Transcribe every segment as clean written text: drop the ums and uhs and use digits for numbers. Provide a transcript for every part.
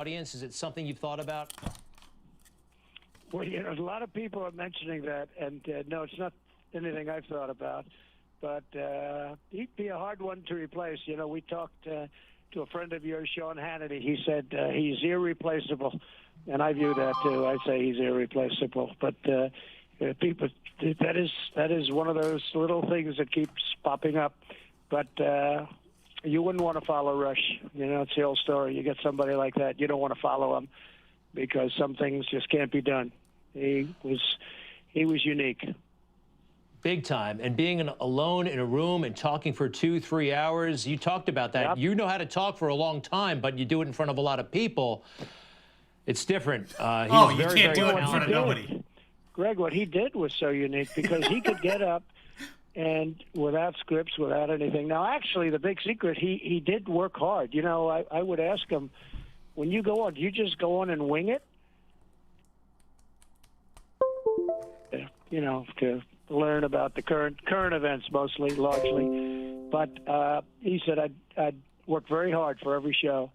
audience? Is it something you've thought about? Well, you know, a lot of people are mentioning that, and no, it's not anything I've thought about. But he'd be a hard one to replace. You know, we talked to a friend of yours, Sean Hannity. He said he's irreplaceable, and I view that too. I say he's irreplaceable. But people, that is one of those little things that keeps popping up. But you wouldn't want to follow Rush. You know, it's the old story. You get somebody like that, you don't want to follow him because some things just can't be done. He was unique. Big time. And being alone in a room and talking for 2-3 hours, you talked about that. Yep. You know how to talk for a long time, but you do it in front of a lot of people. It's different. You can't do it in front of nobody. Greg, what he did was so unique because he could get up and without scripts, without anything. Now, actually, the big secret, he did work hard. You know, I would ask him, when you go on, do you just go on and wing it? You know, to learn about the current events, mostly, largely. But he said I'd work very hard for every show,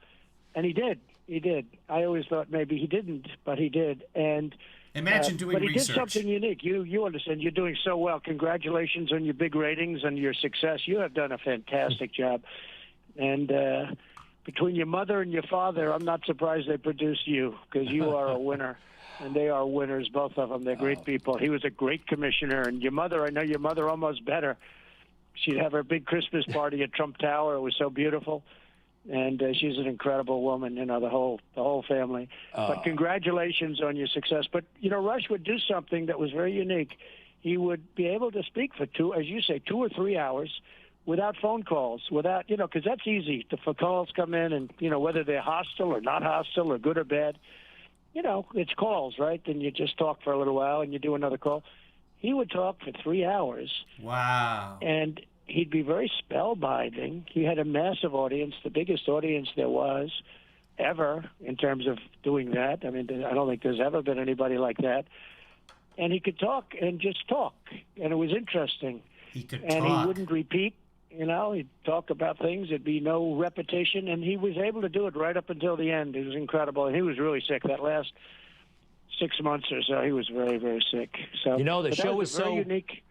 and he did. He did. I always thought maybe he didn't, but he did. And imagine doing research. But he did something unique. You understand? You're doing so well. Congratulations on your big ratings and your success. You have done a fantastic job. And between your mother and your father, I'm not surprised they produced you because you are a winner. And they are winners, both of them. They're great people. He was a great commissioner. And your mother, I know your mother almost better. She'd have her big Christmas party at Trump Tower. It was so beautiful. And she's an incredible woman, you know, the whole family. But congratulations on your success. But, you know, Rush would do something that was very unique. He would be able to speak for 2 or 3 hours without phone calls, without, you know, because that's easy. The calls come in and, you know, whether they're hostile or not hostile or good or bad, you know, it's calls, right? Then you just talk for a little while and you do another call. He would talk for 3 hours. Wow. And he'd be very spellbinding. He had a massive audience, the biggest audience there was ever in terms of doing that. I mean, I don't think there's ever been anybody like that. And he could talk and just talk, and it was interesting. He could and talk. He wouldn't repeat. You know, he'd talk about things. There'd be no repetition, and he was able to do it right up until the end. It was incredible, and he was really sick that last 6 months or so. He was very, very sick. So, you know, the show was so unique.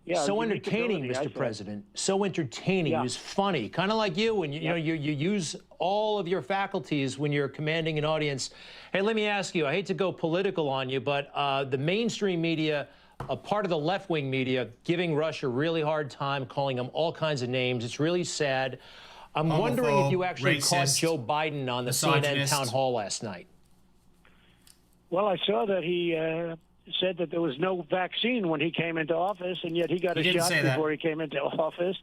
Yeah, so entertaining, ability, Mr. President. So entertaining. Yeah. It was funny, kind of like you. When you know you use all of your faculties when you're commanding an audience. Hey, let me ask you. I hate to go political on you, but the mainstream media, a part of the left-wing media, giving Rush a really hard time, calling him all kinds of names. It's really sad. I'm wondering if you actually caught Joe Biden on the CNN town hall last night. Well, I saw that he said that there was no vaccine when he came into office, and yet he got a shot before he came into office.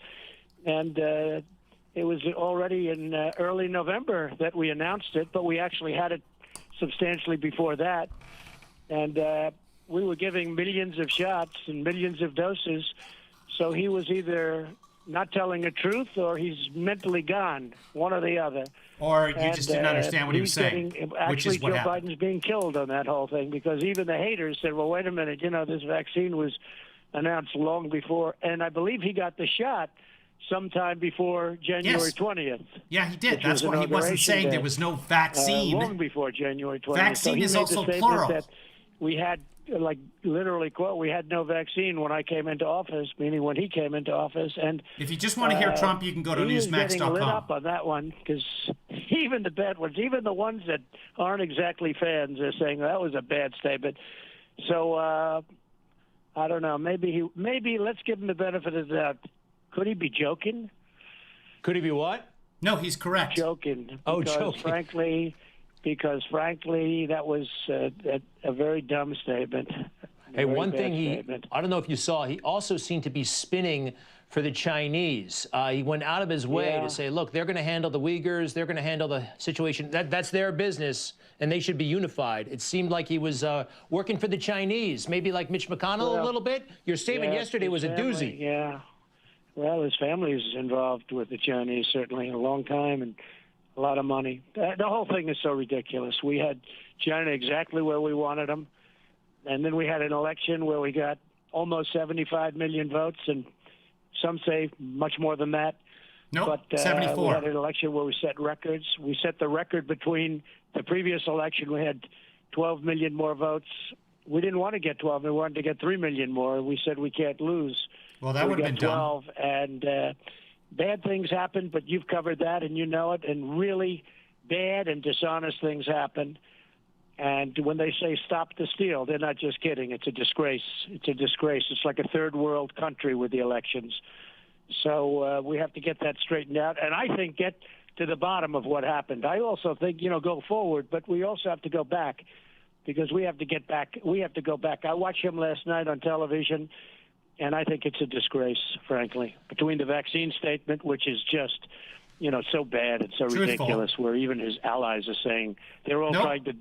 And it was already in early November that we announced it, but we actually had it substantially before that. And we were giving millions of shots and millions of doses, so he was either not telling the truth or he's mentally gone, one or the other. Or you just didn't understand what he was saying, which is what happened. Actually, Joe Biden's being killed on that whole thing because even the haters said, well, wait a minute, you know, this vaccine was announced long before, and I believe he got the shot sometime before January 20th. Yeah, he did. That's why he wasn't saying there was no vaccine. Long before January 20th. Vaccine is also plural. plural. That we had, like, literally, quote, we had no vaccine when I came into office, meaning when he came into office. And if you just want to hear Trump, you can go to NEWSMAX.com. He was getting lit up on that one because even the bad ones, even the ones that aren't exactly fans, are saying that was a bad statement. So I don't know. Maybe let's give him the benefit of the doubt. Could he be joking? Could he be what? No, he's correct. Joking. Oh, joking. Because frankly, that was a very dumb statement. Hey, one thing I don't know if you saw, he also seemed to be spinning for the Chinese. He went out of his way to say, look, they're going to handle the Uyghurs, they're going to handle the situation. That's their business, and they should be unified. It seemed like he was working for the Chinese, maybe like Mitch McConnell a little bit. Your statement yesterday was a doozy. Yeah. Well, his family is involved with the Chinese, certainly, a long time, and a lot of money. The whole thing is so ridiculous. We had China exactly where we wanted them, and then we had an election where we got almost 75 million votes, and some say much more than that. Nope, But 74. we had an election where we set records. We set the record between the previous election. We had 12 million more votes. We didn't want to get 12. We wanted to get 3 million more. We said we can't lose. Well, that would have been 12, and bad things happened, but you've covered that, and you know it, and really bad and dishonest things happened. And when they say stop the steal, they're not just kidding. It's a disgrace. It's a disgrace. It's like a third world country with the elections. So we have to get that straightened out, and I think get to the bottom of what happened. I also think, go forward, but we also have to go back because we have to get back. We have to go back. I watched him last night on television, and I think it's a disgrace, frankly, between the vaccine statement, which is just, so bad and so ridiculous, where even his allies are saying they're all trying to,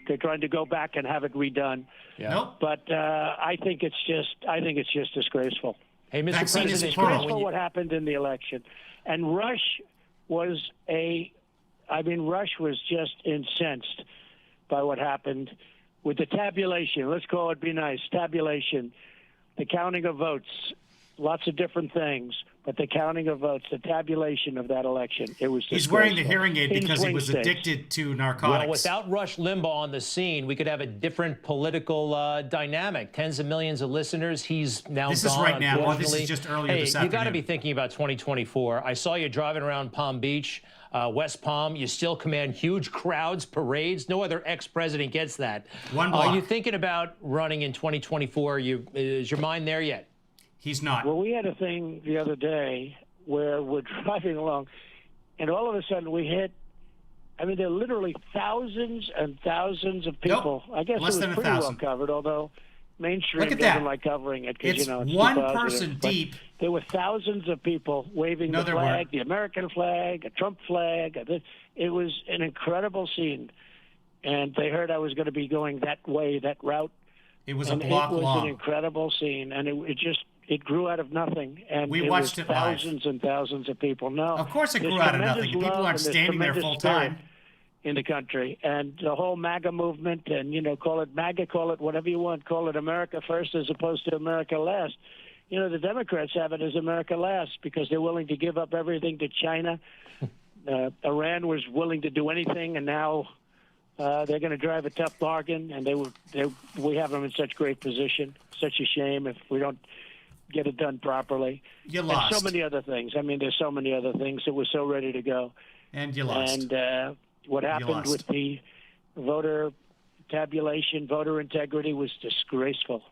they're trying to go back and have it redone. Yeah. Nope. But I think it's just disgraceful. Hey, Mr. Vaccine is President, plural. Disgraceful what happened in the election. And Rush was just incensed by what happened with the tabulation. Let's call it, be nice, tabulation, the counting of votes, lots of different things, but the counting of votes, the tabulation of that election, it was disgraceful. He's wearing the hearing aid In because he swing was states. addicted to narcotics. well, without Rush Limbaugh on the scene, we could have a different political dynamic. Tens of millions of listeners. He's now This gone, is right now. Well, this is unfortunately. just earlier this Hey, you got to afternoon. be thinking about 2024. I saw you driving around Palm Beach, West Palm. You still command huge crowds, parades. No other ex-president gets that. One block. Are you thinking about running in 2024? Is your mind there yet? He's not. Well, we had a thing the other day where we're driving along, and all of a sudden we hit, there are literally thousands and thousands of people. Nope. I guess Less it was than pretty well 1,000. covered, although mainstream Look at doesn't that. like covering it because, It's it's one too positive. person But deep. there were thousands of people waving No, the there flag, weren't. the American flag, a Trump flag. It was an incredible scene. And they heard I was going to be going that way, that route. It was And a block it was long. an incredible scene, and it grew out of nothing. And We it watched was it live. thousands and thousands of people. No, Of course it there's grew out of tremendous nothing. People love aren't and there's standing there tremendous full spirit time. in the country, and the whole MAGA movement, and call it MAGA, call it whatever you want, call it America first as opposed to America last. The Democrats have it as America last because they're willing to give up everything to China. Iran was willing to do anything, and now they're going to drive a tough bargain, and we have them in such great position. Such a shame if we don't get it done properly. You And lost. so many other things. There's so many other things that were so ready to go. And you lost. And what happened lost. with the voter tabulation, voter integrity was disgraceful.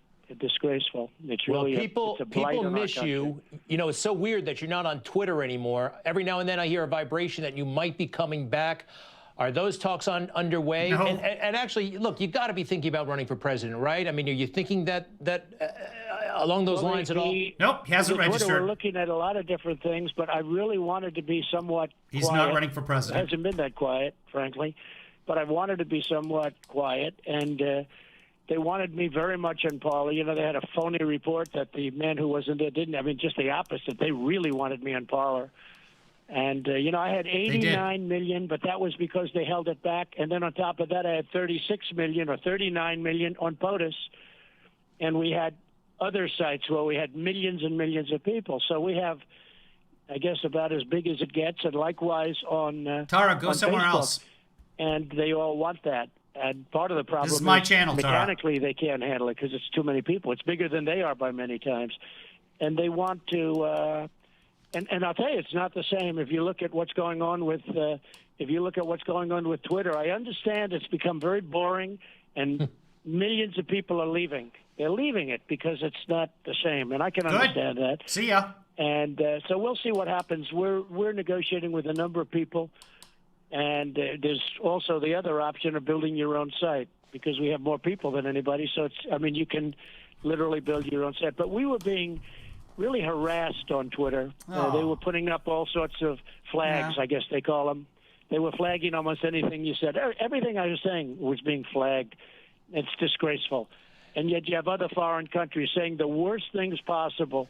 Disgraceful. It's Well, really people a blight on our miss country. you. It's so weird that you're not on Twitter anymore. Every now and then I hear a vibration that you might be coming back. Are those talks underway? No. And actually, look, you got to be thinking about running for president, right? Are you thinking that along those lines at all? Nope, he hasn't Twitter, registered. we're looking at a lot of different things, but I really wanted to be somewhat He's quiet. not running for It president. hasn't been that quiet, frankly, but I wanted to be somewhat quiet, and they wanted me very much in parlor. They had a phony report that the man who wasn't there didn't. Just the opposite. They really wanted me in parlor. And, I had 89 million, but that was because they held it back. And then on top of that, I had 36 million or 39 million on POTUS. And we had other sites where we had millions and millions of people. So we have, I guess, about as big as it gets. And likewise on Tara, go on somewhere Facebook. else. And they all want that. And part of the problem This is my channel, Tara. mechanically they can't handle it because it's too many people. It's bigger than they are by many times. And they want to... And I'll tell you, it's not the same. If you look at what's going on with, Twitter, I understand it's become very boring, and millions of people are leaving. They're leaving it because it's not the same, and I can understand that. See ya. And so we'll see what happens. We're negotiating with a number of people, and there's also the other option of building your own site because we have more people than anybody. So you can literally build your own site. But we were being really harassed on Twitter. They were putting up all sorts of flags, I guess they call them. They were flagging almost anything you said. Everything I was saying was being flagged. It's disgraceful. And yet you have other foreign countries saying the worst things possible,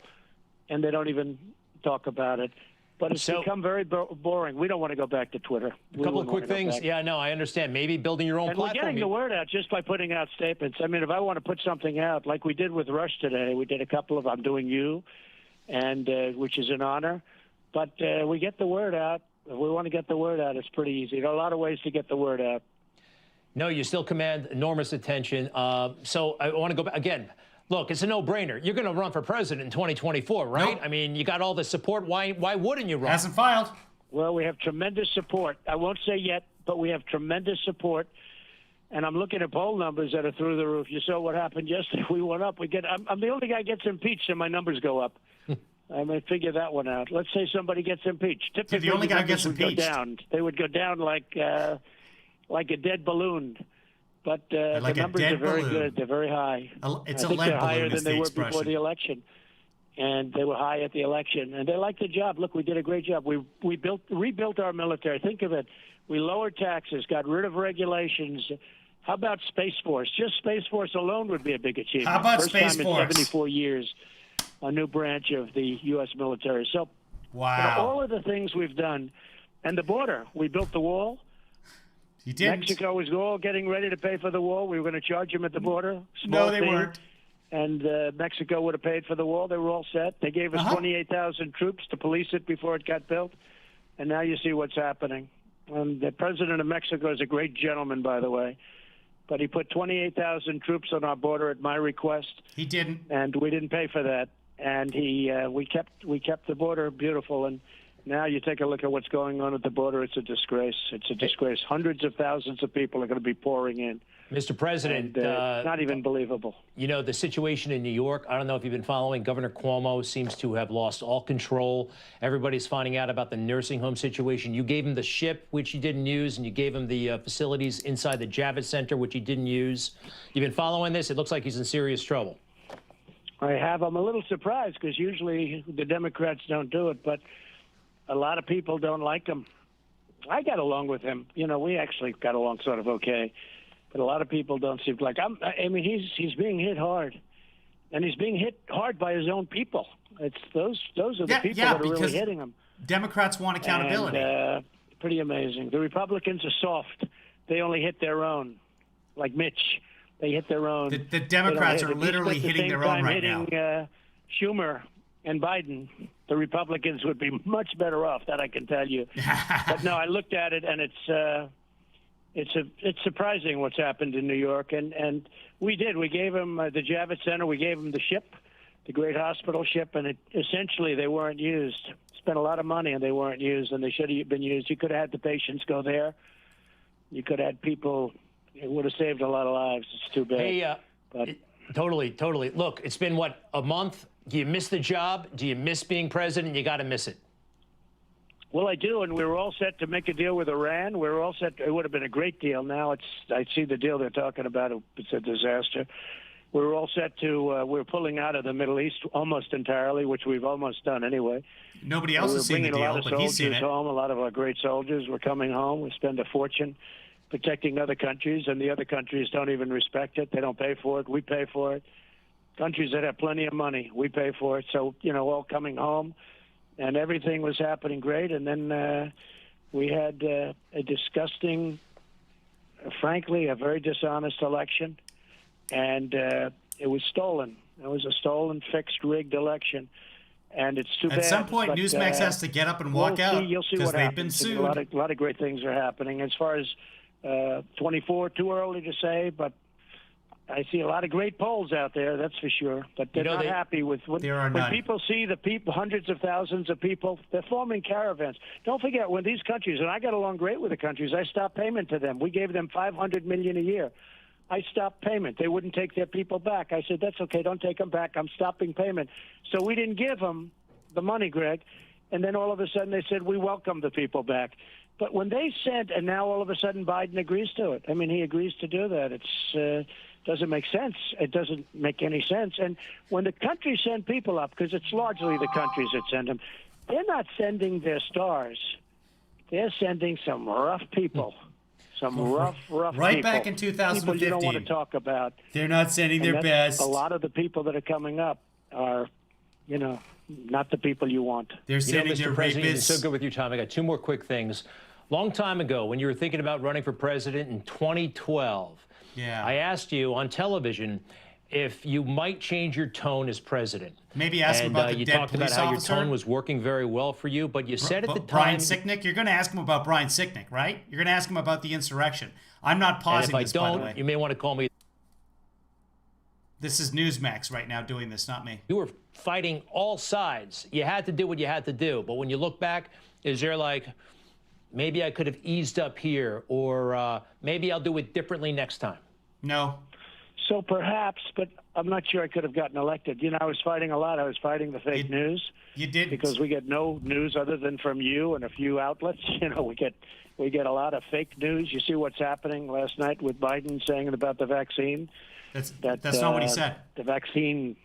and they don't even talk about it. But it's become very boring. We don't want to go back to Twitter. A couple of quick things. Yeah, no, I understand. Maybe building your own And we're platform. getting the word out just by putting out statements. If I want to put something out, like we did with Rush today, we did a couple of I'm Doing You, and which is an honor. But we get the word out. If we want to get the word out, it's pretty easy. There are a lot of ways to get the word out. No, you still command enormous attention. So I want to go back again. Look, it's a no-brainer. You're going to run for president in 2024, right? Nope. I mean, you got all the support. Why wouldn't you run? Hasn't filed. Well, we have tremendous support. I won't say yet, but we have tremendous support. And I'm looking at poll numbers that are through the roof. You saw what happened yesterday. We went up. I'm the only guy who gets impeached, and my numbers go up. I may figure that one out. Let's say somebody gets impeached. Typically, the only guy who numbers gets would go impeached. down. They would go down like a dead balloon. But Like the a numbers dead are very balloon. good. They're very high. It's I a think lead they're higher balloon than is they the were before expression. the election. And they were high at the election. And they like the job. Look, we did a great job. We rebuilt our military. Think of it. We lowered taxes, got rid of regulations. How about Space Force? Just Space Force alone would be a big achievement. How about First Space time Force? in 74 years, a new branch of the U.S. military. So Wow. all of the things we've done. And the border. We built the wall. You didn't. Mexico was all getting ready to pay for the wall. We were going to charge them at the border. No, they fee. weren't. And Mexico would have paid for the wall. They were all set. They gave us 28,000 troops to police it before it got built. And now you see what's happening. And the president of Mexico is a great gentleman, by the way. But he put 28,000 troops on our border at my request. He didn't. And we didn't pay for that. And we kept the border beautiful. And now you take a look at what's going on at the border. It's a disgrace. It's a disgrace. Hundreds of thousands of people are going to be pouring in. Mr. President, And, it's not even believable. you know, the situation in New York, I don't know if you've been following, Governor Cuomo seems to have lost all control. Everybody's finding out about the nursing home situation. You gave him the ship, which he didn't use, and you gave him the facilities inside the Javits Center, which he didn't use. You've been following this? It looks like he's in serious trouble. I have. I'm a little surprised because usually the Democrats don't do it, but a lot of people don't like him. I got along with him. You know, we actually got along sort of okay. But a lot of people don't seem to like. I mean, he's being hit hard, and he's being hit hard by his own people. It's those are the people that are really hitting him. Democrats want accountability. And, pretty amazing. The Republicans are soft. They only hit their own, like Mitch. They hit their own. The Democrats are literally hitting their own right now. Schumer and Biden, the Republicans would be much better off. That I can tell you. But no, I looked at it, and it's surprising what's happened in New York, and we did. We gave them the Javits Center. We gave them the ship, the great hospital ship, and essentially they weren't used. Spent a lot of money, and they weren't used, and they should have been used. You could have had the patients go there. You could have had people. It would have saved a lot of lives. It's too bad. Hey, totally. Look, it's been, what, a month? Do you miss the job? Do you miss being president? You got to miss it. Well, I do, and we were all set to make a deal with Iran. We were all set. It would have been a great deal. Now I see the deal they're talking about. It's a disaster. We were all set to. We're pulling out of the Middle East almost entirely, which we've almost done anyway. Nobody else has seen the deal, but he's seen it. Home. A lot of our great soldiers were coming home. We spend a fortune protecting other countries, and the other countries don't even respect it. They don't pay for it. We pay for it. Countries that have plenty of money, we pay for it. So, all coming home, and everything was happening great. And then we had a disgusting, frankly, a very dishonest election, and it was stolen. It was a stolen, fixed, rigged election. And it's too bad. At some point, but, NEWSMAX has to get up and walk out You'll see because what they've happens. been sued. A lot of great things are happening. As far as 24, too early to say, but I see a lot of great polls out there, that's for sure. But they're not happy with when people see the people, hundreds of thousands of people, they're forming caravans. Don't forget, when these countries, and I got along great with the countries, I stopped payment to them. We gave them $500 million a year. I stopped payment. They wouldn't take their people back. I said, that's okay, don't take them back. I'm stopping payment. So we didn't give them the money, Greg. And then all of a sudden they said, we welcome the people back. But when they sent, and now all of a sudden Biden agrees to it. I mean, he agrees to do that. It's doesn't make sense. It doesn't make any sense. And when the countries send people up, because it's largely the countries that send them, they're not sending their stars. They're sending some rough people. Some rough right people. Back in 2015. People you don't want to talk about. They're not sending their best. A lot of the people that are coming up are, not the people you want. They're sending their Mr. President, you've been rapists. so good with your time. I got two more quick things. Long time ago, when you were thinking about running for president in 2012, Yeah. I asked you on television, if you might change your tone as president. Maybe ask him about the you dead talked about police how officer. your tone was working very well for you, but you said at the time... Brian Sicknick? You're going to ask him about Brian Sicknick, right? You're going to ask him about the insurrection. I'm not pausing this, by the way. If I don't, you may want to call me... This is NEWSMAX right now doing this, not me. You were fighting all sides. You had to do what you had to do. But when you look back, is there like, maybe I could have eased up here, or maybe I'll do it differently next time? No. So perhaps, but I'm not sure I could have gotten elected. You know, I was fighting a lot. I was fighting the fake news. You did, because we get no news other than from you and a few outlets. You know, we get a lot of fake news. You see what's happening last night with Biden saying about the vaccine. That's not what he said. The vaccine,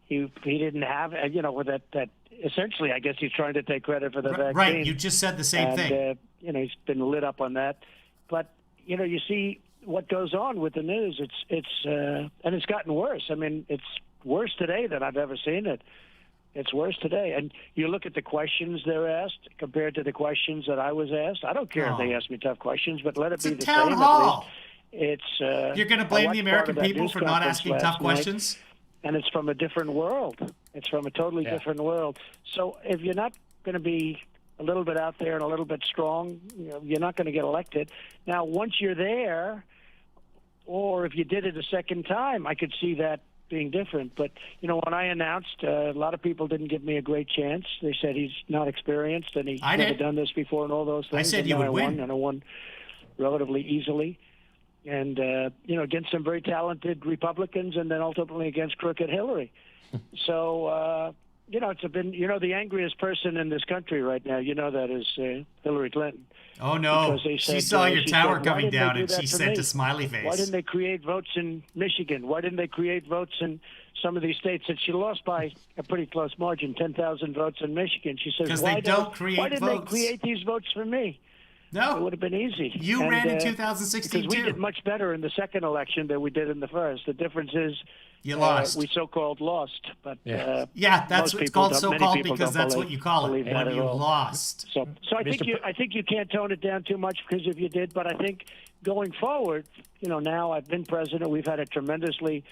he didn't have. You know, with that essentially, I guess he's trying to take credit for the vaccine. Right. You just said the same thing. You know, he's been lit up on that. But you know, you see what goes on with the news. And it's gotten worse. I mean, it's worse today than I've ever seen it. It's worse today. And you look at the questions they're asked compared to the questions that I was asked. I don't care if they ask me tough questions, but let it be the same. Town hall. It's you're going to blame the American people for not asking tough questions? And it's from a different world. It's from a totally different world. So if you're not going to be a little bit out there and a little bit strong, you know, you're not going to get elected. Now, once you're there, or if you did it a second time, I could see that being different. But, you know, when I announced, a lot of people didn't give me a great chance. They said he's not experienced and he's never done this before and all those things. I said you would win. And I won relatively easily. And, you know, against some very talented Republicans and then ultimately against crooked Hillary. So, you know, it's been, you know, the angriest person in this country right now, you know, that is Hillary Clinton. Oh, no. Said, she saw your tower coming down and she sent a smiley face. Why didn't they create votes in Michigan? Why didn't they create votes in some of these states that she lost by a pretty close margin, 10,000 votes in Michigan? She says, because they don't create votes. Why didn't they create these votes for me? No. It would have been easy. You ran in 2016, because we did much better in the second election than we did in the first. The difference is you lost. We so-called lost. But that's what it's called so-called because that's what you call it. And you lost. So I think you can't tone it down too much because if you did. But I think going forward, you know, now I've been president. We've had a tremendously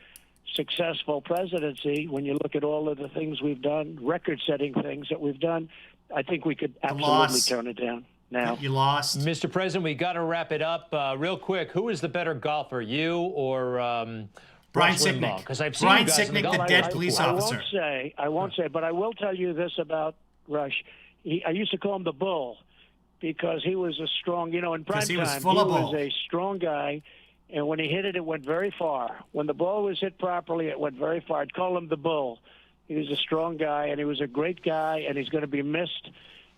successful presidency. When you look at all of the things we've done, record-setting things that we've done, I think we could absolutely tone it down. Now. You lost. Mr. President, we got to wrap it up real quick. Who is the better golfer, you or Brian Sicknick? Because I've seen Brian you guys Sicknick, the dead police officer. I won't say, but I will tell you this about Rush. I used to call him the Bull because he was a strong, you know, in prime time, he was a strong guy, and when he hit it, it went very far. When the ball was hit properly, it went very far. I'd call him the Bull. He was a strong guy, and he was a great guy, and he's going to be missed.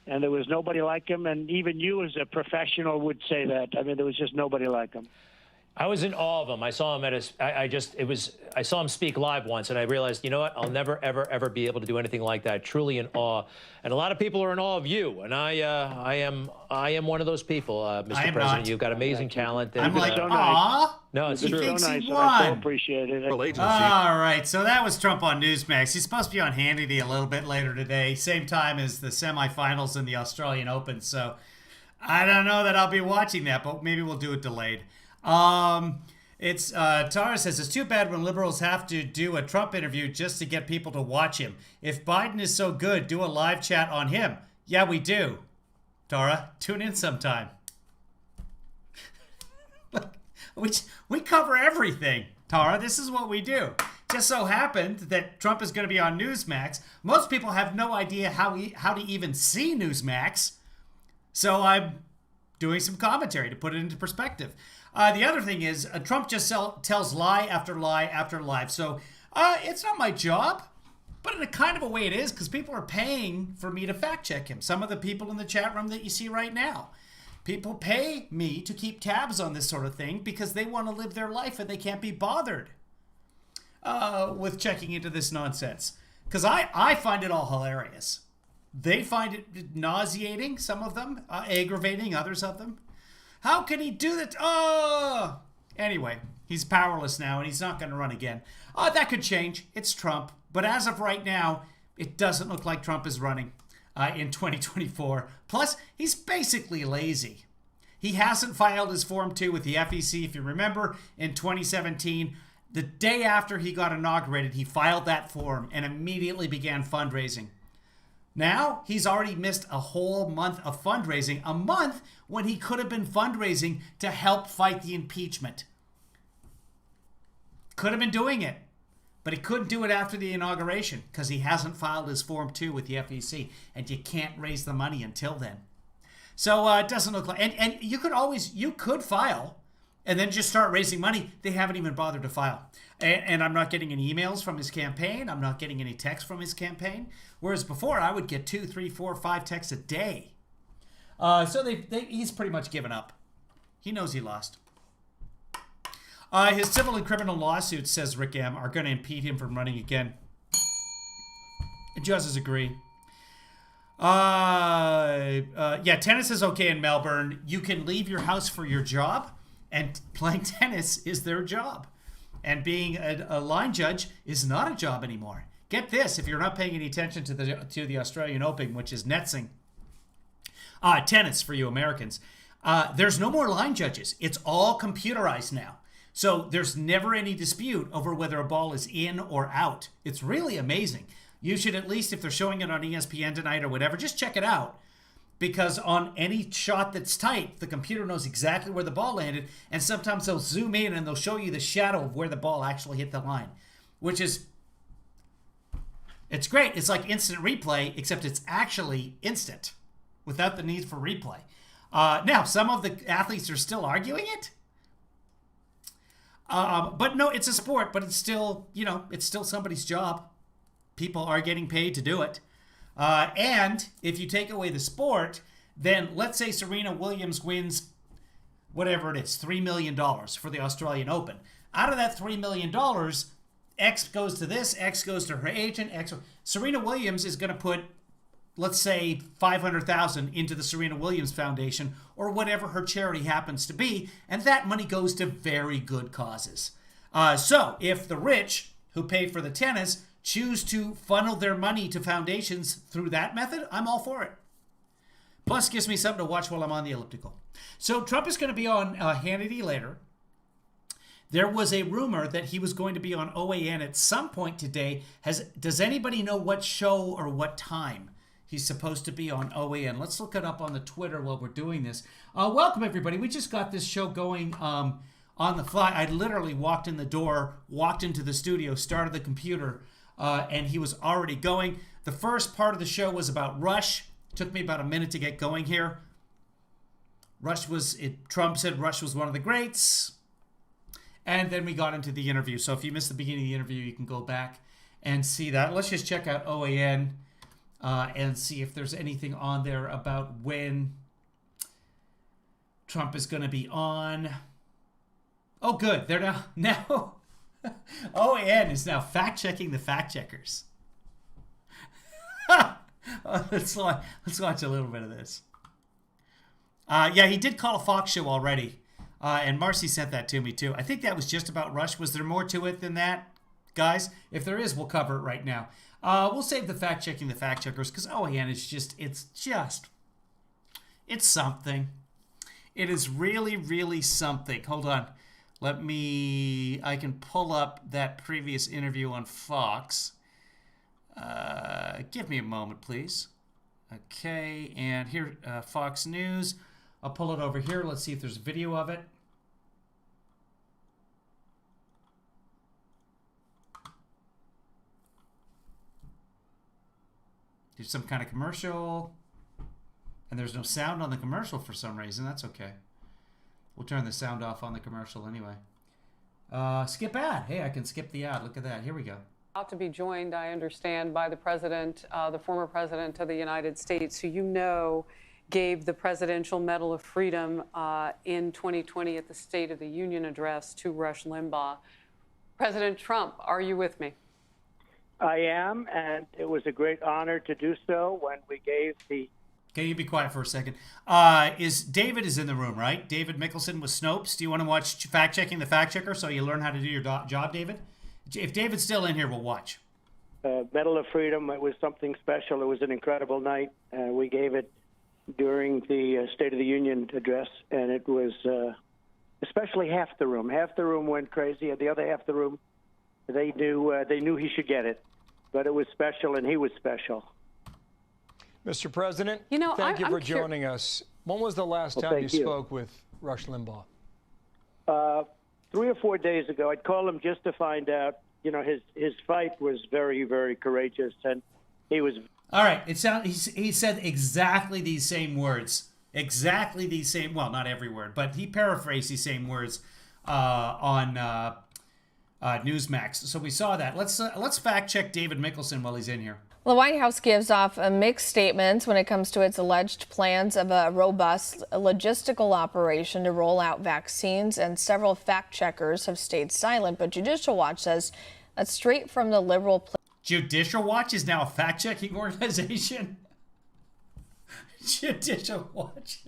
And there was nobody like him, and even you as a professional would say that. I mean, there was just nobody like him. I was in awe of him. I saw him at his. I saw him speak live once, and I realized, you know what? I'll never, ever, ever be able to do anything like that. Truly in awe, and a lot of people are in awe of you, and I am one of those people, Mr. President. Not. You've got amazing talent. And, I'm like, so nice. No, it's true. So nice, he and I so won. appreciate it. All right, so that was Trump on NEWSMAX. He's supposed to be on Hannity a little bit later today, same time as the semifinals in the Australian Open. So I don't know that I'll be watching that, but maybe we'll do it delayed. It's Tara says it's too bad when liberals have to do a Trump interview just to get people to watch him. If Biden is so good, do a live chat on him. Yeah, we do. Tara, tune in sometime. We cover everything, Tara. This is what we do. Just so happened that Trump is going to be on NEWSMAX. Most people have no idea how to even see NEWSMAX. So I'm doing some commentary to put it into perspective. The other thing is Trump just tells lie after lie after lie. So it's not my job, but in a kind of a way it is because people are paying for me to fact check him. Some of the people in the chat room that you see right now. People pay me to keep tabs on this sort of thing because they want to live their life and they can't be bothered with checking into this nonsense. Because I find it all hilarious. They find it nauseating, some of them, aggravating, others of them. How can he do that? Oh! Anyway, he's powerless now and he's not going to run again. That could change. It's Trump. But as of right now, it doesn't look like Trump is running in 2024. Plus, he's basically lazy. He hasn't filed his Form 2 with the FEC, if you remember, in 2017. The day after he got inaugurated, he filed that form and immediately began fundraising. Now, he's already missed a whole month of fundraising, a month when he could have been fundraising to help fight the impeachment. Could have been doing it, but he couldn't do it after the inauguration because he hasn't filed his Form 2 with the FEC, and you can't raise the money until then. So it doesn't look like, and you could file and then just start raising money. They haven't even bothered to file. And I'm not getting any emails from his campaign. I'm not getting any texts from his campaign. Whereas before, I would get 2, 3, 4, 5 texts a day. So he's pretty much given up. He knows he lost. His civil and criminal lawsuits, says Rick M., are going to impede him from running again. Judges agree. Yeah, tennis is okay in Melbourne. You can leave your house for your job, and playing tennis is their job. And being a line judge is not a job anymore. Get this, if you're not paying any attention to the Australian Open, which is netsing, tennis for you Americans, there's no more line judges. It's all computerized now. So there's never any dispute over whether a ball is in or out. It's really amazing. You should at least, if they're showing it on ESPN tonight or whatever, just check it out. Because on any shot that's tight, the computer knows exactly where the ball landed, and sometimes they'll zoom in and they'll show you the shadow of where the ball actually hit the line, which is, it's great. It's like instant replay, except it's actually instant without the need for replay. Now, some of the athletes are still arguing it. But no, it's a sport, but it's still, it's still somebody's job. People are getting paid to do it. And if you take away the sport, then let's say Serena Williams wins whatever it is, $3 million for the Australian Open. Out of that $3 million, X goes to this, X goes to her agent, X. Serena Williams is going to put, let's say, $500,000 into the Serena Williams Foundation or whatever her charity happens to be, and that money goes to very good causes. So if the rich who pay for the tennis choose to funnel their money to foundations through that method, I'm all for it. Plus, gives me something to watch while I'm on the elliptical. So Trump is going to be on Hannity later. There was a rumor that he was going to be on OAN at some point today. Does anybody know what show or what time he's supposed to be on OAN? Let's look it up on the Twitter while we're doing this. Welcome, everybody. We just got this show going on the fly. I literally walked in the door, walked into the studio, started the computer, and he was already going. The first part of the show was about Rush. Took me about a minute to get going here. Trump said Rush was one of the greats. And then we got into the interview. So if you missed the beginning of the interview, you can go back and see that. Let's just check out OAN and see if there's anything on there about when Trump is going to be on. Oh, good. They're now OAN is now fact-checking the fact-checkers. Let's watch a little bit of this. Yeah, he did call a Fox show already. And Marcy sent that to me, too. I think that was just about Rush. Was there more to it than that, guys? If there is, we'll cover it right now. We'll save the fact-checking the fact-checkers because OAN is it's something. It is really, really something. Hold on. I can pull up that previous interview on Fox. Give me a moment, please. Okay, and here, Fox News. I'll pull it over here. Let's see if there's a video of it. There's some kind of commercial. And there's no sound on the commercial for some reason. That's okay. We'll turn the sound off on the commercial anyway. Skip ad. Hey, I can skip the ad. Look at that. Here we go. About to be joined, I understand, by the president, the former president of the United States, who gave the Presidential Medal of Freedom in 2020 at the State of the Union address to Rush Limbaugh. President Trump, are you with me? I am, and it was a great honor to do so when we gave the... Okay, you be quiet for a second. David is in the room, right? David Mickelson with Snopes. Do you want to watch fact-checking the fact-checker so you learn how to do your job, David? If David's still in here, we'll watch. Medal of Freedom, it was something special. It was an incredible night. We gave it during the State of the Union address, and it was especially half the room. Half the room went crazy, and the other half the room, they knew he should get it. But it was special, and he was special. Mr. President, You know, thank you I'm for joining us. When was the last time you thank you. spoke with Rush Limbaugh? 3 or 4 days ago, I'd call him just to find out. You know, his fight was very, very courageous, and he was. All right, he said exactly these same words. Exactly these same, well, not every word, but he paraphrased these same words on NEWSMAX. So we saw that. Let's fact check David Mickelson while he's in here. Well, the White House gives off a mixed statements when it comes to its alleged plans of a robust logistical operation to roll out vaccines, and several fact checkers have stayed silent. But Judicial Watch says that's straight from the liberal. Judicial Watch is now a fact-checking organization. Judicial Watch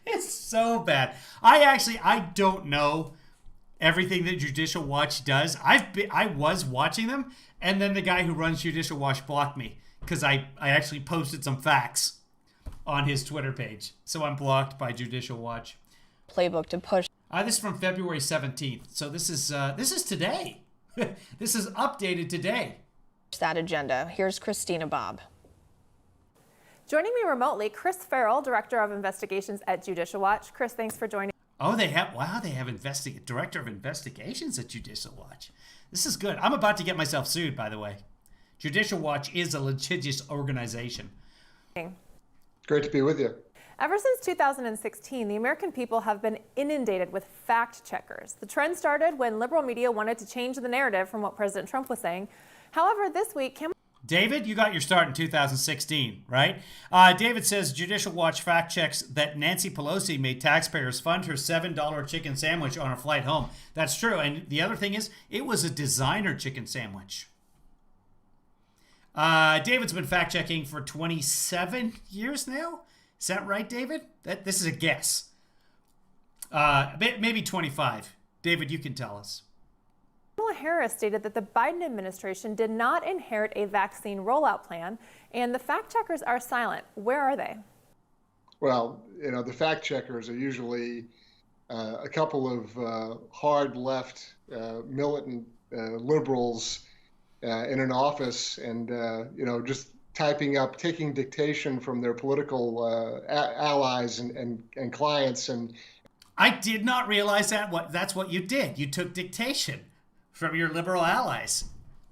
it's so bad. I don't know everything that Judicial Watch does. I was watching them, and then the guy who runs Judicial Watch blocked me because I actually posted some facts on his Twitter page. So I'm blocked by Judicial Watch. Playbook to push This is from February 17th. So this is today. This is updated today. that agenda. Here's Christina Bobb. Joining me remotely, Chris Farrell, Director of Investigations at Judicial Watch. Chris, thanks for joining. Oh, they have Director of Investigations at Judicial Watch. This is good. I'm about to get myself sued, by the way. Judicial Watch is a litigious organization. Great to be with you. Ever since 2016, the American people have been inundated with fact checkers. The trend started when liberal media wanted to change the narrative from what President Trump was saying. However, this week, David, you got your start in 2016, right? David says Judicial Watch fact checks that Nancy Pelosi made taxpayers fund her $7 chicken sandwich on her flight home. That's true. And the other thing is, it was a designer chicken sandwich. David's been fact checking for 27 years now. Is that right, David? This is a guess. Maybe 25. David, you can tell us. Kamala Harris stated that the Biden administration did not inherit a vaccine rollout plan, and the fact checkers are silent. Where are they? Well, the fact checkers are usually a couple of hard left militant liberals in an office, and just taking dictation from their political allies and clients. And I did not realize that's what you did. You took dictation from your liberal allies.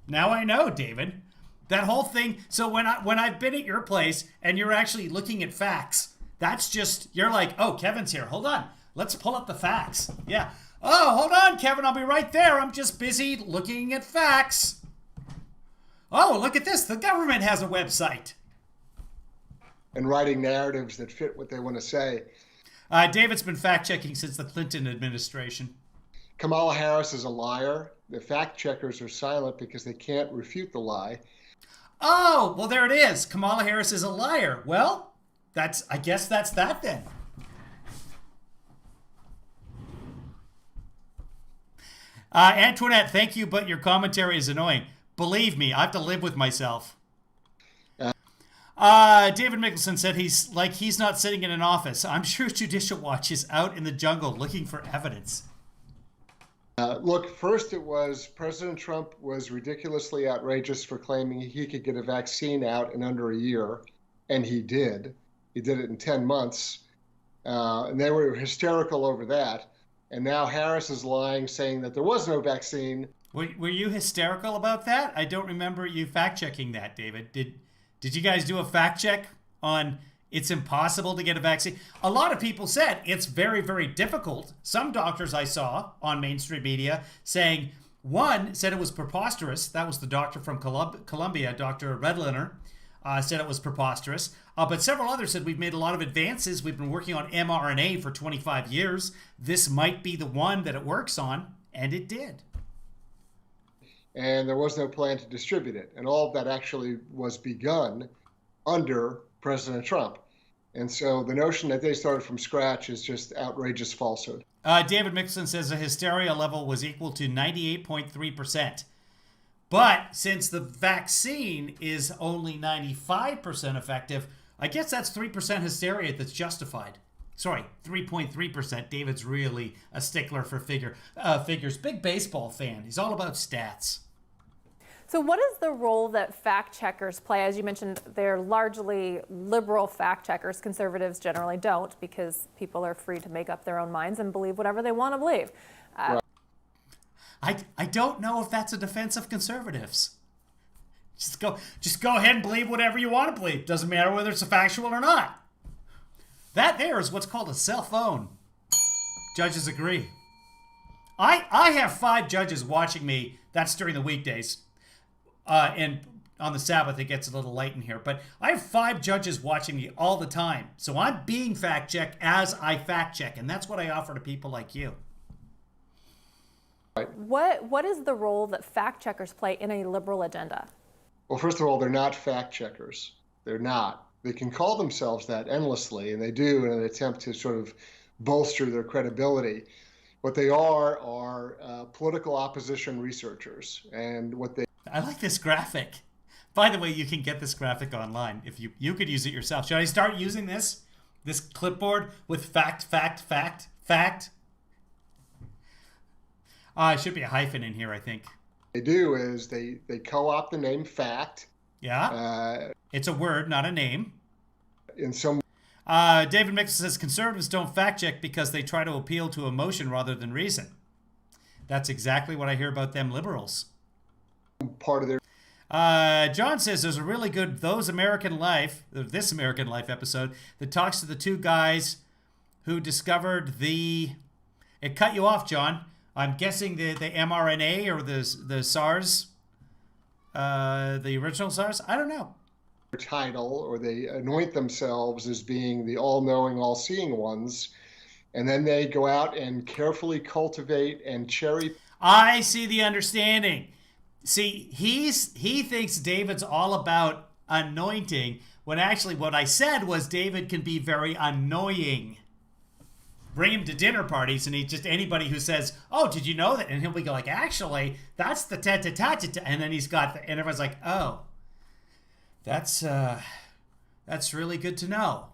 Now I know, David. That whole thing. So when I've been at your place and you're actually looking at facts, that's just, you're like, oh, Kevin's here. Hold on. Let's pull up the facts. Yeah. Oh, hold on, Kevin. I'll be right there. I'm just busy looking at facts. Oh, look at this. The government has a website. And writing narratives that fit what they want to say. David's been fact-checking since the Clinton administration. Kamala Harris is a liar. The fact checkers are silent because they can't refute the lie. Oh, well, there it is. Kamala Harris is a liar. Well, I guess that's that then. Antoinette, thank you, but your commentary is annoying. Believe me, I have to live with myself. David Mickelson said he's not sitting in an office. I'm sure Judicial Watch is out in the jungle looking for evidence. Look, first it was President Trump was ridiculously outrageous for claiming he could get a vaccine out in under a year, and he did. He did it in 10 months, and they were hysterical over that. And now Harris is lying, saying that there was no vaccine. Were you hysterical about that? I don't remember you fact-checking that, David. Did you guys do a fact-check on it's impossible to get a vaccine? A lot of people said it's very, very difficult. Some doctors I saw on mainstream media saying, one said it was preposterous. That was the doctor from Columbia, Dr. Redliner, said it was preposterous. But several others said we've made a lot of advances. We've been working on mRNA for 25 years. This might be the one that it works on, and it did. And there was no plan to distribute it. And all of that actually was begun under President Trump. And so the notion that they started from scratch is just outrageous falsehood. David Mickelson says the hysteria level was equal to 98.3%. But since the vaccine is only 95% effective, I guess that's 3% hysteria that's justified. Sorry, 3.3%. David's really a stickler for figures. Big baseball fan. He's all about stats. So what is the role that fact checkers play? As you mentioned, they're largely liberal fact checkers. Conservatives generally don't, because people are free to make up their own minds and believe whatever they want to believe. I don't know if that's a defense of conservatives. Just go ahead and believe whatever you want to believe. Doesn't matter whether it's factual or not. That there is what's called a cell phone. Judges agree. I have 5 judges watching me. That's during the weekdays. And on the Sabbath, it gets a little light in here. But I have 5 judges watching me all the time. So I'm being fact-checked as I fact-check. And that's what I offer to people like you. What is the role that fact checkers play in a liberal agenda? Well, first of all, they're not fact checkers. They're not. They can call themselves that endlessly, and they do in an attempt to sort of bolster their credibility. What they are political opposition researchers, and what they. I like this graphic. By the way, you can get this graphic online if you could use it yourself. Should I start using this clipboard with fact? Should be a hyphen in here, I think. They do is they co-opt the name fact. Yeah. It's a word, not a name. In some. David Mixon says conservatives don't fact check because they try to appeal to emotion rather than reason. That's exactly what I hear about them liberals. Part of their. John says there's a really good This American Life episode that talks to the 2 guys who discovered It cut you off, John. I'm guessing the mRNA or the SARS, the original SARS. I don't know. Title, or they anoint themselves as being the all-knowing, all-seeing ones, and then they go out and carefully cultivate and cherry. I see the understanding. See, he thinks David's all about anointing, when actually what I said was David can be very annoying. Bring him to dinner parties, and anybody who says, "Oh, did you know that?" and he'll be like, "Actually, that's the ta-ta-ta-ta-ta," and then and everyone's like, "Oh, that's really good to know."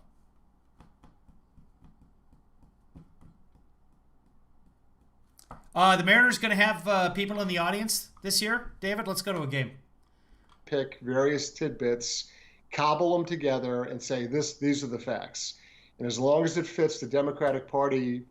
The Mariners going to have people in the audience this year. David, let's go to a game. Pick various tidbits, cobble them together, and say these are the facts. And as long as it fits the Democratic Party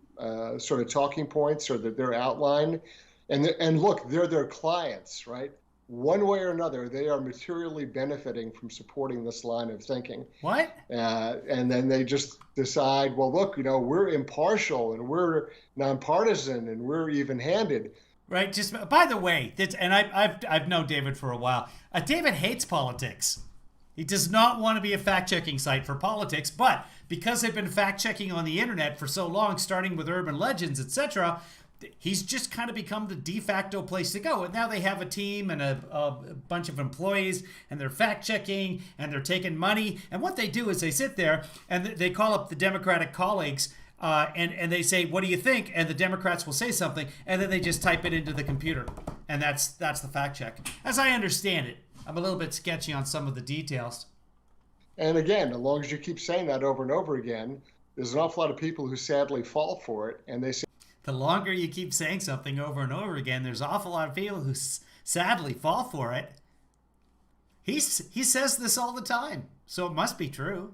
sort of talking points or their outline, and look, they're their clients, right? One way or another, they are materially benefiting from supporting this line of thinking. What? And then they just decide, well, look, we're impartial and we're nonpartisan and we're even-handed. Right. Just by the way, I've known David for a while. David hates politics. He does not want to be a fact-checking site for politics, but because they've been fact-checking on the internet for so long, starting with urban legends, etc., he's just kind of become the de facto place to go. And now they have a team and a bunch of employees, and they're fact-checking, and they're taking money. And what they do is they sit there, and they call up the Democratic colleagues, and they say, "What do you think?" And the Democrats will say something, and then they just type it into the computer. And that's the fact check. As I understand it. I'm a little bit sketchy on some of the details. And again, as long as you keep saying that over and over again, there's an awful lot of people who sadly fall for it. And they say, the longer you keep saying something over and over again, there's an awful lot of people who sadly fall for it. He says this all the time, so it must be true.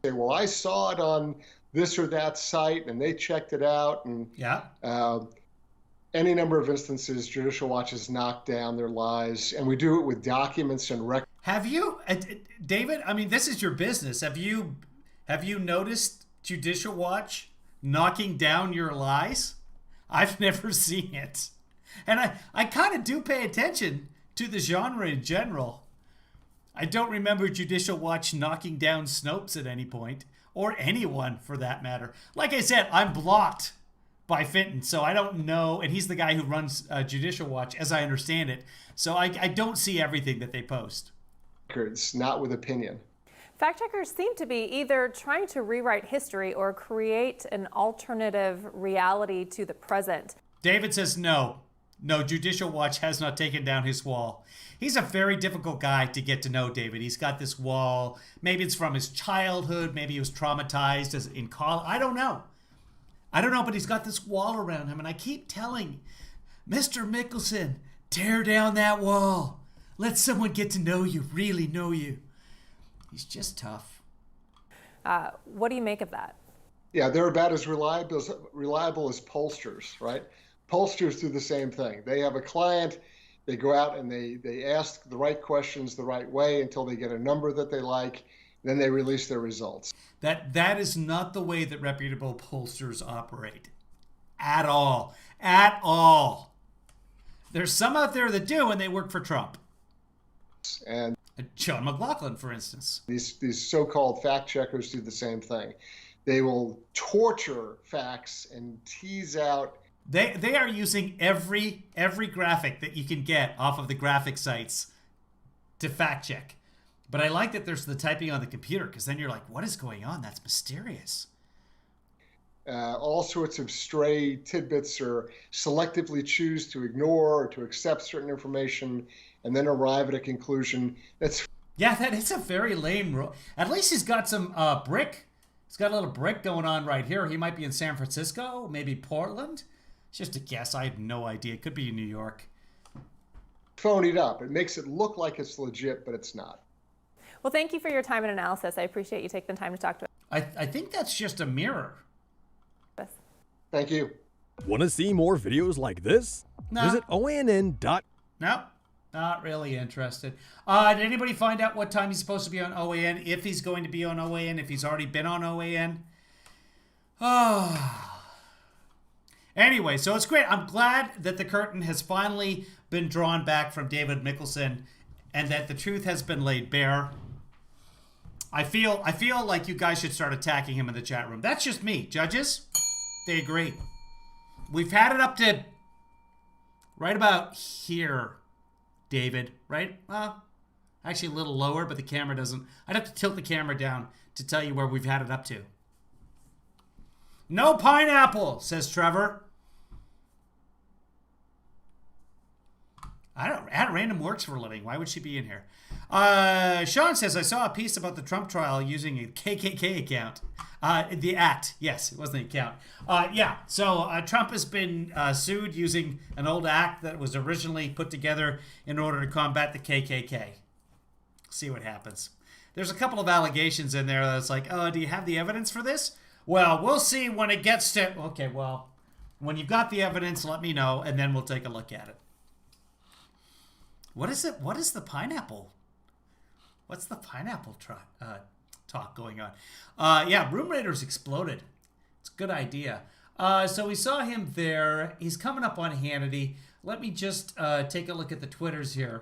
Well, I saw it on this or that site, and they checked it out. And yeah. Any number of instances, Judicial Watch has knocked down their lies, and we do it with documents and records. Have you, David? I mean, this is your business. Have you noticed Judicial Watch knocking down your lies? I've never seen it, and I kind of do pay attention to the genre in general. I don't remember Judicial Watch knocking down Snopes at any point, or anyone for that matter. Like I said, I'm blocked by Fenton, so I don't know, and he's the guy who runs Judicial Watch, as I understand it. So I don't see everything that they post. Records, not with opinion. Fact checkers seem to be either trying to rewrite history or create an alternative reality to the present. David says no. No, Judicial Watch has not taken down his wall. He's a very difficult guy to get to know, David. He's got this wall. Maybe it's from his childhood. Maybe he was traumatized as in college. I don't know. But he's got this wall around him. And I keep telling Mr. Mickelson, tear down that wall. Let someone get to know you, really know you. He's just tough. What do you make of that? Yeah, they're about as reliable as pollsters, right? Pollsters do the same thing. They have a client, they go out and they ask the right questions the right way until they get a number that they like, then they release their results. That is not the way that reputable pollsters operate. At all. At all. There's some out there that do, and they work for Trump. And John McLaughlin, for instance. these so-called fact checkers do the same thing. They will torture facts and tease out. They are using every graphic that you can get off of the graphic sites to fact check. But I like that there's the typing on the computer, because then you're like, what is going on? That's mysterious. All sorts of stray tidbits, or selectively choose to ignore or to accept certain information and then arrive at a conclusion. Yeah, that is a very lame rule. At least he's got some brick. He's got a little brick going on right here. He might be in San Francisco, maybe Portland. It's just a guess. I have no idea. It could be in New York. Phonied up. It makes it look like it's legit, but it's not. Well, thank you for your time and analysis. I appreciate you taking the time to talk to us. I think that's just a mirror. Thank you. Want to see more videos like this? No. Visit OANN. Nope. Not really interested. Did anybody find out what time he's supposed to be on OAN? If he's going to be on OAN? If he's already been on OAN? Oh. Anyway, so it's great. I'm glad that the curtain has finally been drawn back from David Mickelson and that the truth has been laid bare. I feel like you guys should start attacking him in the chat room. That's just me. Judges, they agree. We've had it up to right about here, David, right? Actually a little lower, but the camera doesn't. I'd have to tilt the camera down to tell you where we've had it up to. No pineapple, says Trevor. At Random works for a living. Why would she be in here? Sean says, I saw a piece about the Trump trial using a KKK account. The act. Yes, it wasn't the account. Yeah, so Trump has been sued using an old act that was originally put together in order to combat the KKK. See what happens. There's a couple of allegations in there that's like, oh, do you have the evidence for this? Well, we'll see when it gets to... Okay, well, when you've got the evidence, let me know, and then we'll take a look at it. What is it? What is the pineapple? What's the pineapple talk going on? Yeah, Room Raiders exploded. It's a good idea. So we saw him there. He's coming up on Hannity. Let me just take a look at the Twitters here.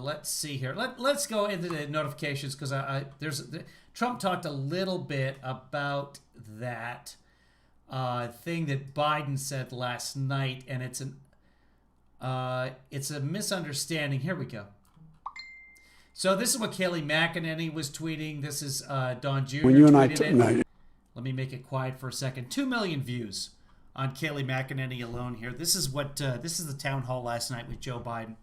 Let's see here. Let's go into the notifications because Trump talked a little bit about that thing that Biden said last night, and it's a misunderstanding. Here we go. So this is what Kayleigh McEnany was tweeting. This is Don Jr. When you and I let me make it quiet for a second. 2 million views on Kayleigh McEnany alone here. This is what this is the town hall last night with Joe Biden.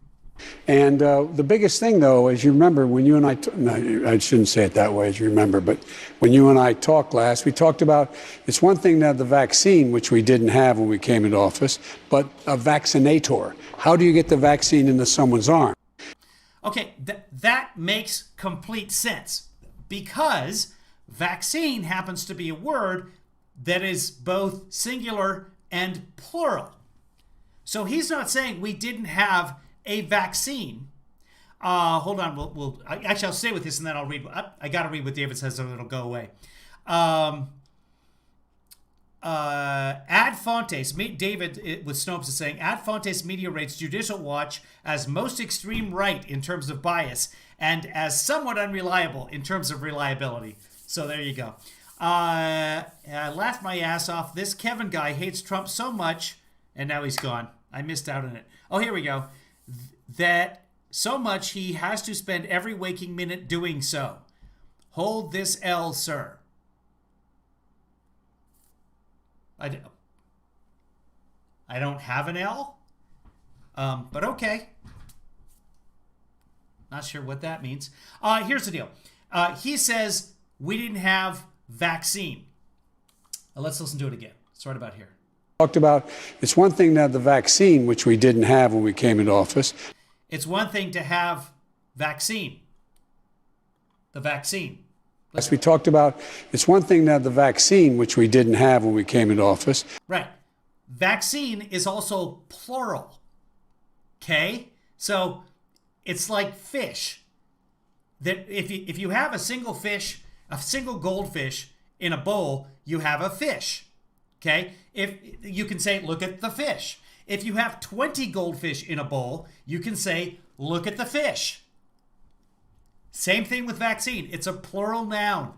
And the biggest thing, though, as you remember, when you and I shouldn't say it that way, as you remember, but when you and I talked last, we talked about it's one thing to have the vaccine, which we didn't have when we came into office, but a vaccinator. How do you get the vaccine into someone's arm? Okay, that makes complete sense because vaccine happens to be a word that is both singular and plural. So he's not saying we didn't have a vaccine. Hold on, actually I'll stay with this and then I'll read. I got to read what David says so it'll go away. Ad Fontes, David with Snopes is saying, Ad Fontes media rates Judicial Watch as most extreme right in terms of bias and as somewhat unreliable in terms of reliability. So there you go. I laughed my ass off. This Kevin guy hates Trump so much, and now he's gone. I missed out on it. Oh, here we go. That so much he has to spend every waking minute doing so. Hold this L, sir. I don't have an L, but okay. Not sure what that means. Here's the deal. He says we didn't have vaccine. Let's listen to it again. It's right about here. Talked about it's one thing to have the vaccine, which we didn't have when we came into office. It's one thing to have vaccine. The vaccine. As we talked about, it's one thing to have the vaccine, which we didn't have when we came into office. Right. Vaccine is also plural. Okay? So it's like fish. That if you have a single fish, a single goldfish in a bowl, you have a fish. Okay? If you can say, look at the fish. If you have 20 goldfish in a bowl, you can say, look at the fish. Same thing with vaccine. It's a plural noun.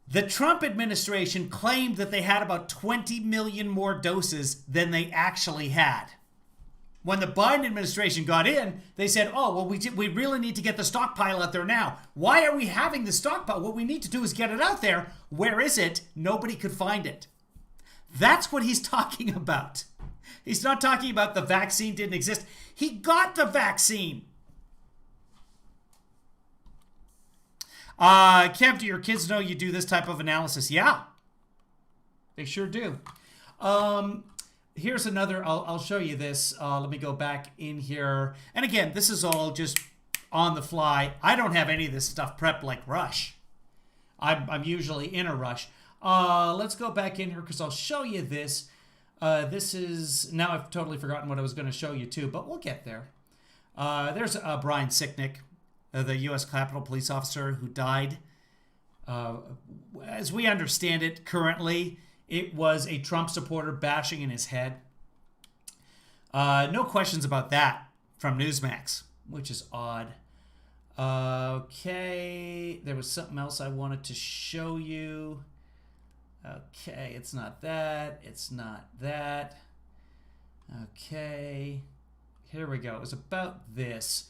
The Trump administration claimed that they had about 20 million more doses than they actually had. When the Biden administration got in, they said, oh, well, we really need to get the stockpile out there now. Why are we having the stockpile? What we need to do is get it out there. Where is it? Nobody could find it. That's what he's talking about. He's not talking about the vaccine didn't exist. He got the vaccine. Kev, do your kids know you do this type of analysis? Yeah, they sure do. Here's another, I'll show you this. Let me go back in here. And again, this is all just on the fly. I don't have any of this stuff prepped like Rush. I'm usually in a rush. Let's go back in here because I'll show you this. This is, now I've totally forgotten what I was going to show you too, but we'll get there. There's Brian Sicknick, the U.S. Capitol Police officer who died. As we understand it currently, it was a Trump supporter bashing in his head. No questions about that from NEWSMAX, which is odd. Okay, there was something else I wanted to show you. Okay, it's not that. It's not that. Okay, here we go. It was about this.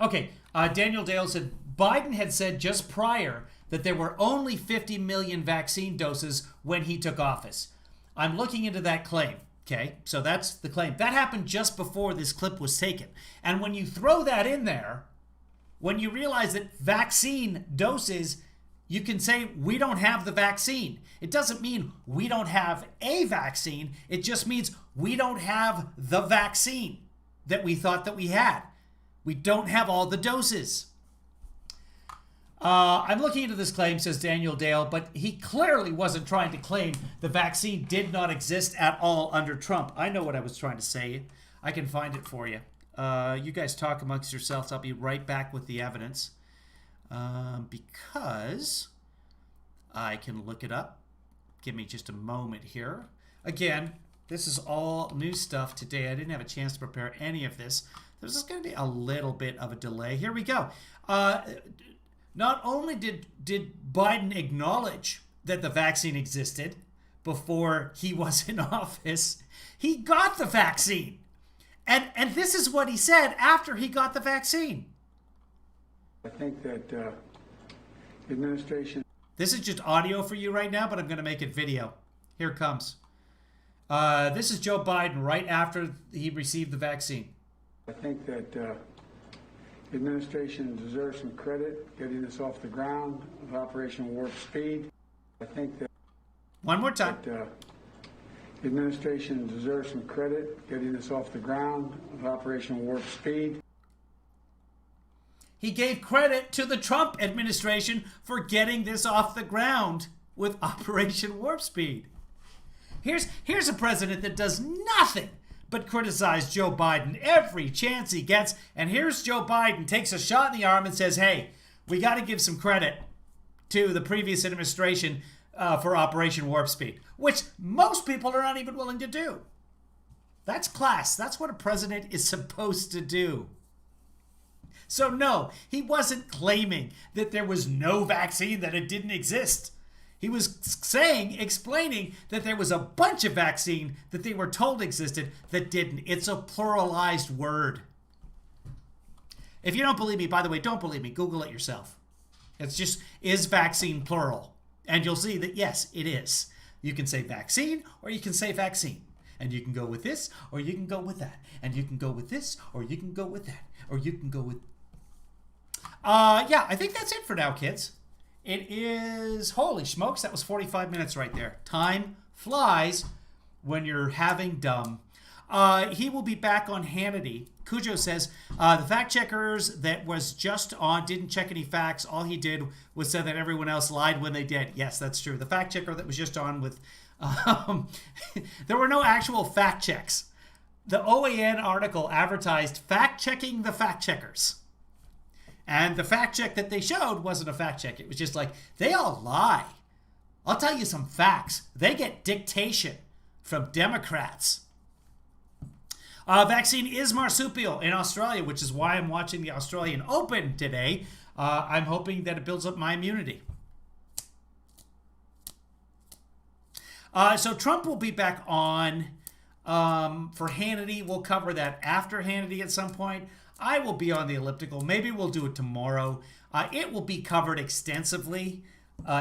Okay, Daniel Dale said, Biden had said just prior that there were only 50 million vaccine doses when he took office. I'm looking into that claim. Okay, so that's the claim. That happened just before this clip was taken. And when you throw that in there, when you realize that vaccine doses, you can say we don't have the vaccine. It doesn't mean we don't have a vaccine. It just means we don't have the vaccine that we thought that we had. We don't have all the doses. I'm looking into this claim, says Daniel Dale, but he clearly wasn't trying to claim the vaccine did not exist at all under Trump. I know what I was trying to say. I can find it for you. You guys talk amongst yourselves. I'll be right back with the evidence because I can look it up. Give me just a moment here. Again, this is all new stuff today. I didn't have a chance to prepare any of this. There's just going to be a little bit of a delay. Here we go. Not only did Biden acknowledge that the vaccine existed before he was in office, he got the vaccine. And this is what he said after he got the vaccine. I think that the administration... This is just audio for you right now, but I'm going to make it video. Here it comes. This is Joe Biden right after he received the vaccine. I think that the administration deserves some credit getting this off the ground of Operation Warp Speed. I think that... One more time. The administration deserves some credit getting this off the ground of Operation Warp Speed. He gave credit to the Trump administration for getting this off the ground with Operation Warp Speed. Here's a president that does nothing but criticize Joe Biden every chance he gets. And here's Joe Biden takes a shot in the arm and says, hey, we got to give some credit to the previous administration for Operation Warp Speed, which most people are not even willing to do. That's class. That's what a president is supposed to do. So no, he wasn't claiming that there was no vaccine, that it didn't exist. He was explaining that there was a bunch of vaccine that they were told existed that didn't. It's a pluralized word. If you don't believe me, by the way, don't believe me. Google it yourself. It's just, is vaccine plural? And you'll see that, yes, it is. You can say vaccine or you can say vaccine. And you can go with this or you can go with that. And you can go with this or you can go with that. Or you can go with... yeah, I think that's it for now, kids. It is... Holy smokes, that was 45 minutes right there. Time flies when you're having dumb. He will be back on Hannity. Cujo says, the fact checkers that was just on didn't check any facts. All he did was say that everyone else lied when they did. Yes, that's true. The fact checker that was just on with... there were no actual fact checks. The OAN article advertised fact-checking the fact checkers. And the fact check that they showed wasn't a fact check. It was just like, they all lie. I'll tell you some facts. They get dictation from Democrats. Vaccine is marsupial in Australia, which is why I'm watching the Australian Open today. I'm hoping that it builds up my immunity. So Trump will be back on for Hannity. We'll cover that after Hannity at some point. I will be on the elliptical. Maybe we'll do it tomorrow. It will be covered extensively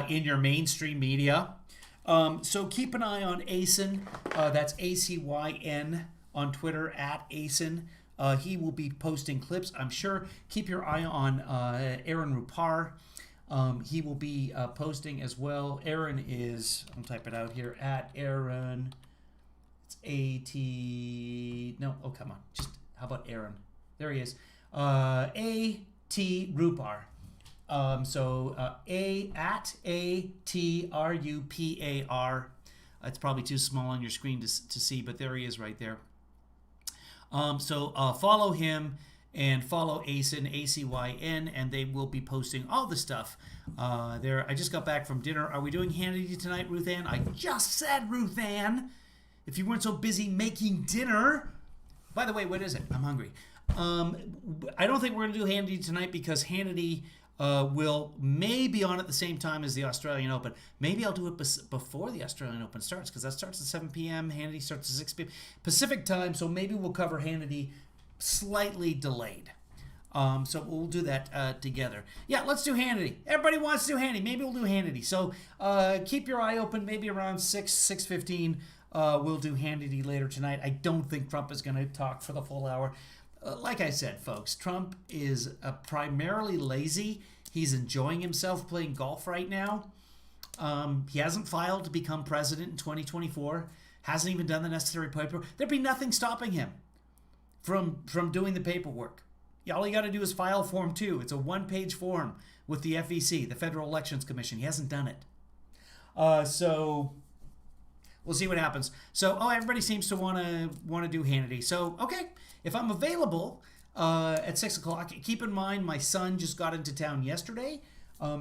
in your mainstream media. So keep an eye on ACYN. That's ACYN on Twitter, at ACYN. He will be posting clips, I'm sure. Keep your eye on Aaron Rupar. He will be posting as well. Aaron is, I'll type it out here, at Aaron. It's A-T, no, oh, come on. Just, how about Aaron? There he is. A-T Rupar. At A-T-R-U-P-A-R. It's probably too small on your screen to see, but there he is right there. Follow him and follow ACYN, A-C-Y-N, and they will be posting all the stuff there. I just got back from dinner. Are we doing Hannity tonight, Ruth Ann? I just said, Ruth Ann, if you weren't so busy making dinner. By the way, what is it? I'm hungry. I don't think we're going to do Hannity tonight because Hannity will maybe on at the same time as the Australian Open. Maybe I'll do it before the Australian Open starts because that starts at 7 p.m. Hannity starts at 6 p.m. Pacific time, so maybe we'll cover Hannity slightly delayed. So we'll do that together. Yeah, let's do Hannity. Everybody wants to do Hannity. Maybe we'll do Hannity. So keep your eye open. Maybe around 6:15 we'll do Hannity later tonight. I don't think Trump is going to talk for the full hour. Like I said, folks, Trump is primarily lazy. He's enjoying himself playing golf right now. He hasn't filed to become president in 2024. Hasn't even done the necessary paperwork. There'd be nothing stopping him from doing the paperwork. All you got to do is file Form 2. It's a one-page form with the FEC, the Federal Elections Commission. He hasn't done it. So we'll see what happens. So, everybody seems to want to do Hannity. So, okay, if I'm available at 6 o'clock, keep in mind my son just got into town yesterday.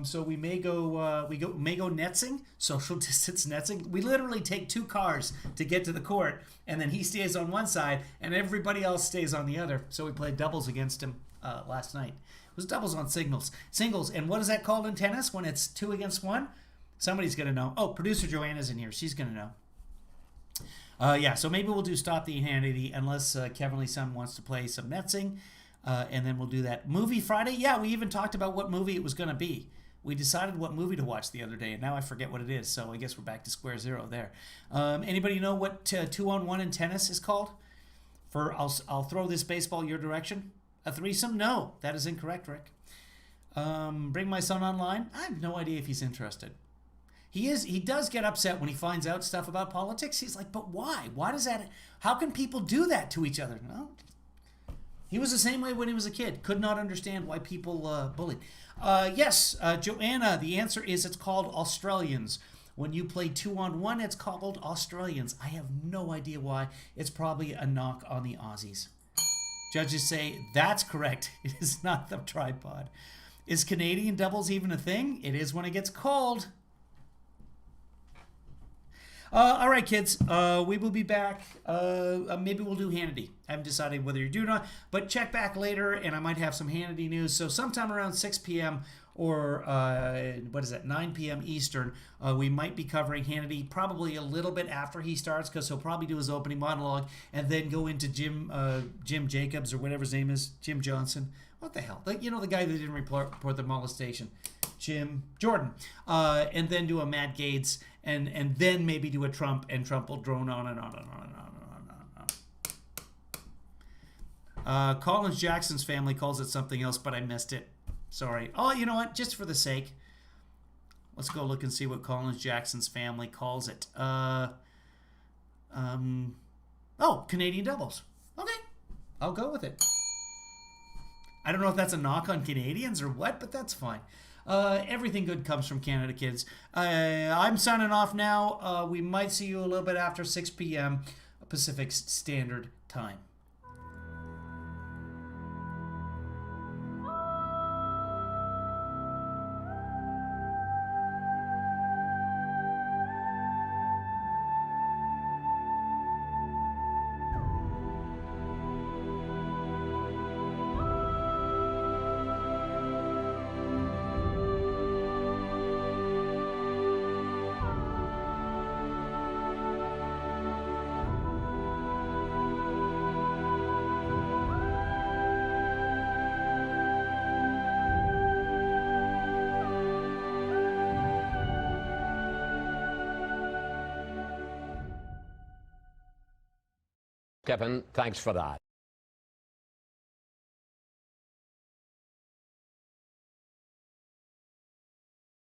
So we may go netsing, social distance netsing. We literally take 2 cars to get to the court, and then he stays on one side, and everybody else stays on the other. So we played doubles against him last night. It was doubles on singles. And what is that called in tennis when it's 2 against 1? Somebody's going to know. Oh, producer Joanna's in here. She's going to know. So maybe we'll do Stop the Hannity unless Kevin Lee Sun wants to play some netsing. And then we'll do that. Movie Friday? Yeah, we even talked about what movie it was going to be. We decided what movie to watch the other day, and now I forget what it is, so I guess we're back to square zero there. Anybody know what 2-on-1 in tennis is called? I'll throw this baseball your direction. A threesome? No, that is incorrect, Rick. Bring my son online? I have no idea if he's interested. He does get upset when he finds out stuff about politics. He's like, but why? Why does that? How can people do that to each other? No. He was the same way when he was a kid. Could not understand why people bullied. Yes, Joanna, the answer is it's called Australians. When you play 2-on-1, it's called Australians. I have no idea why. It's probably a knock on the Aussies. Judges say, that's correct. It is not the tripod. Is Canadian doubles even a thing? It is when it gets cold. All right, kids, we will be back. Maybe we'll do Hannity. I haven't decided whether you do or not, but check back later, and I might have some Hannity news. So sometime around 6 p.m. or, 9 p.m. Eastern, we might be covering Hannity probably a little bit after he starts because he'll probably do his opening monologue and then go into Jim Jacobs or whatever his name is, Jim Johnson. What the hell? The guy that didn't report the molestation. Jordan, and then do a Matt Gaetz, and then maybe do a Trump, and Trump will drone on and on and on and on and on and on. Collins Jackson's family calls it something else, but I missed it. Sorry. Oh, you know what? Just for the sake, let's go look and see what Collins Jackson's family calls it. Canadian Devils. Okay, I'll go with it. I don't know if that's a knock on Canadians or what, but that's fine. Everything good comes from Canada, kids. I'm signing off now. We might see you a little bit after 6 p.m. Pacific Standard Time. Kevin, thanks for that.